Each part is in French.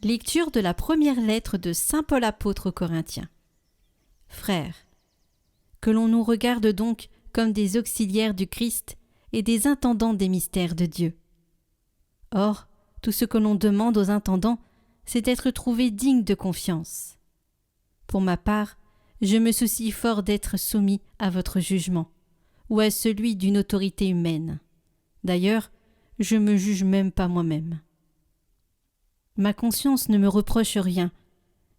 Lecture de la première lettre de saint Paul apôtre aux Corinthiens. Frères, que l'on nous regarde donc comme des auxiliaires du Christ et des intendants des mystères de Dieu. Or, tout ce que l'on demande aux intendants, c'est d'être trouvés dignes de confiance. Pour ma part, je me soucie fort d'être soumis à votre jugement, ou à celui d'une autorité humaine. D'ailleurs, je me juge même pas moi-même. Ma conscience ne me reproche rien,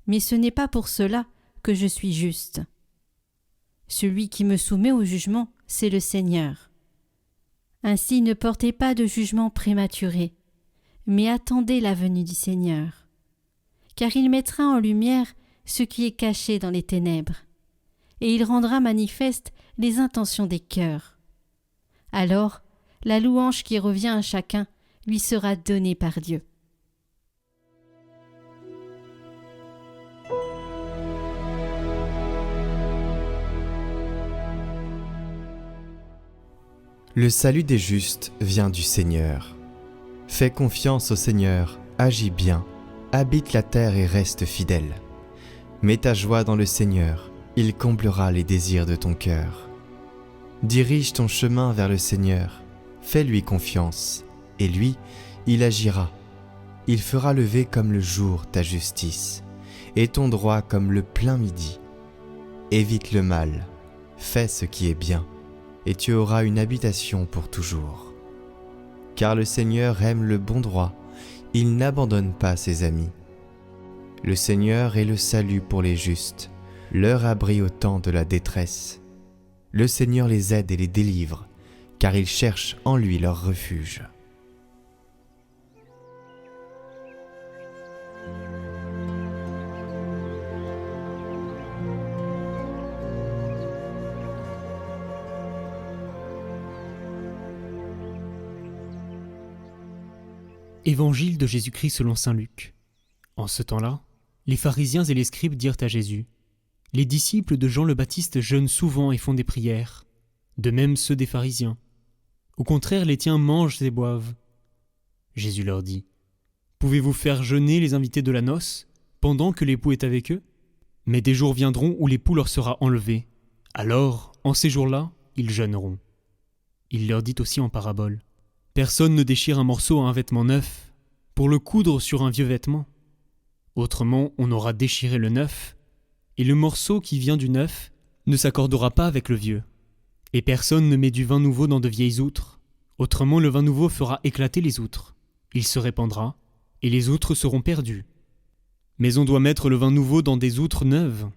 mais ce n'est pas pour cela que je suis juste. Celui qui me soumet au jugement, c'est le Seigneur. Ainsi ne portez pas de jugement prématuré, mais attendez la venue du Seigneur. Car il mettra en lumière ce qui est caché dans les ténèbres, et il rendra manifeste les intentions des cœurs. Alors, la louange qui revient à chacun lui sera donnée par Dieu. Le salut des justes vient du Seigneur. Fais confiance au Seigneur, agis bien, habite la terre et reste fidèle. Mets ta joie dans le Seigneur, il comblera les désirs de ton cœur. Dirige ton chemin vers le Seigneur, fais-lui confiance, et lui, il agira. Il fera lever comme le jour ta justice, et ton droit comme le plein midi. Évite le mal, fais ce qui est bien, et tu auras une habitation pour toujours. Car le Seigneur aime le bon droit, il n'abandonne pas ses amis. Le Seigneur est le salut pour les justes, leur abri au temps de la détresse. Le Seigneur les aide et les délivre, car ils cherchent en lui leur refuge. Évangile de Jésus-Christ selon saint Luc. En ce temps-là, les pharisiens et les scribes dirent à Jésus : « Les disciples de Jean le Baptiste jeûnent souvent et font des prières, de même ceux des pharisiens. Au contraire, les tiens mangent et boivent. » Jésus leur dit : « Pouvez-vous faire jeûner les invités de la noce, pendant que l'époux est avec eux ? Mais des jours viendront où l'époux leur sera enlevé. Alors, en ces jours-là, ils jeûneront. » Il leur dit aussi en parabole : « Personne ne déchire un morceau à un vêtement neuf pour le coudre sur un vieux vêtement. Autrement, on aura déchiré le neuf, et le morceau qui vient du neuf ne s'accordera pas avec le vieux. Et personne ne met du vin nouveau dans de vieilles outres. Autrement, le vin nouveau fera éclater les outres. Il se répandra, et les outres seront perdues. Mais on doit mettre le vin nouveau dans des outres neuves.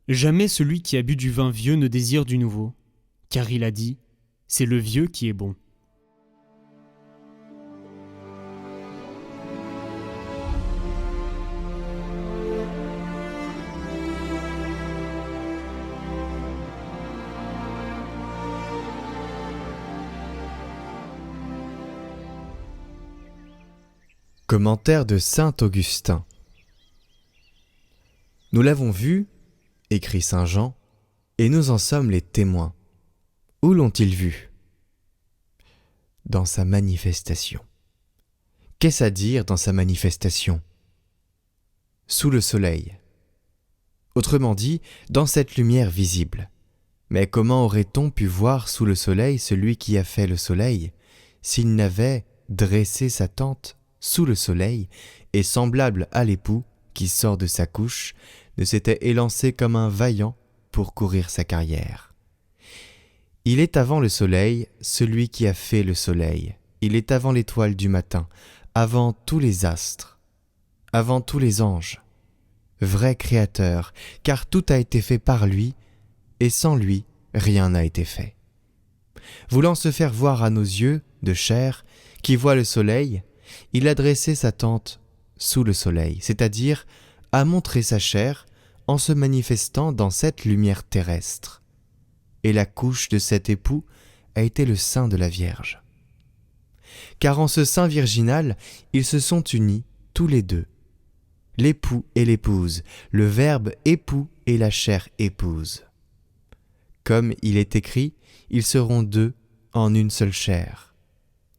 Jamais celui qui a bu du vin vieux ne désire du nouveau, car il a dit : c'est le vieux qui est bon. » Commentaire de saint Augustin. Nous l'avons vu, écrit saint Jean, et nous en sommes les témoins. Où l'ont-ils vu ? Dans sa manifestation. Qu'est-ce à dire dans sa manifestation ? Sous le soleil. Autrement dit, dans cette lumière visible. Mais comment aurait-on pu voir sous le soleil celui qui a fait le soleil, s'il n'avait dressé sa tente sous le soleil, et semblable à l'époux qui sort de sa couche, ne s'était élancé comme un vaillant pour courir sa carrière. Il est avant le soleil, celui qui a fait le soleil. Il est avant l'étoile du matin, avant tous les astres, avant tous les anges. Vrai créateur, car tout a été fait par lui, et sans lui, rien n'a été fait. Voulant se faire voir à nos yeux, de chair, qui voient le soleil, il a dressé sa tente sous le soleil, c'est-à-dire a montré sa chair en se manifestant dans cette lumière terrestre. Et la couche de cet époux a été le sein de la Vierge. Car en ce sein virginal, ils se sont unis tous les deux, l'époux et l'épouse, le Verbe époux et la chair épouse. Comme il est écrit, ils seront deux en une seule chair.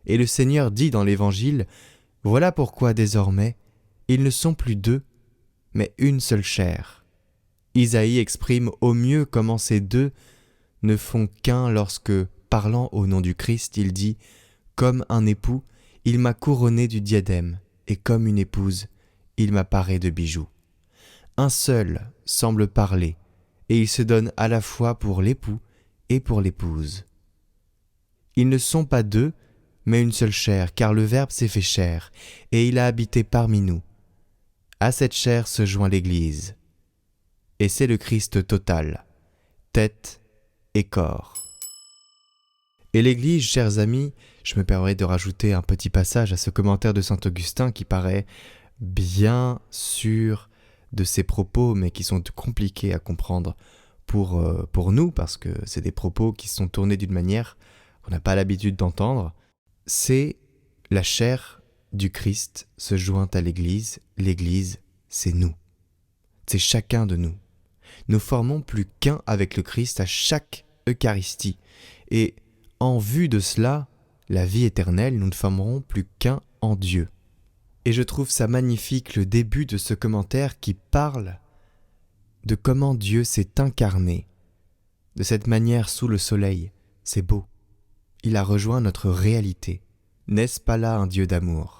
Et le Seigneur dit dans l'Évangile, « Voilà pourquoi désormais, ils ne sont plus deux, mais une seule chair. » Isaïe exprime au mieux comment ces deux ne font qu'un lorsque, parlant au nom du Christ, il dit « Comme un époux, il m'a couronné du diadème, et comme une épouse, il m'a paré de bijoux. » Un seul semble parler, et il se donne à la fois pour l'époux et pour l'épouse. Ils ne sont pas deux, mais une seule chair, car le Verbe s'est fait chair, et il a habité parmi nous. À cette chair se joint l'Église. Et c'est le Christ total, tête et corps. Et l'Église, chers amis, je me permets de rajouter un petit passage à ce commentaire de saint Augustin qui paraît bien sûr de ses propos, mais qui sont compliqués à comprendre pour nous, parce que c'est des propos qui sont tournés d'une manière qu'on n'a pas l'habitude d'entendre. C'est la chair du Christ se joint à l'Église. L'Église, c'est nous. C'est chacun de nous. Nous formons plus qu'un avec le Christ à chaque Eucharistie. Et en vue de cela, la vie éternelle, nous ne formerons plus qu'un en Dieu. Et je trouve ça magnifique le début de ce commentaire qui parle de comment Dieu s'est incarné de cette manière sous le soleil. C'est beau. Il a rejoint notre réalité. N'est-ce pas là un Dieu d'amour ?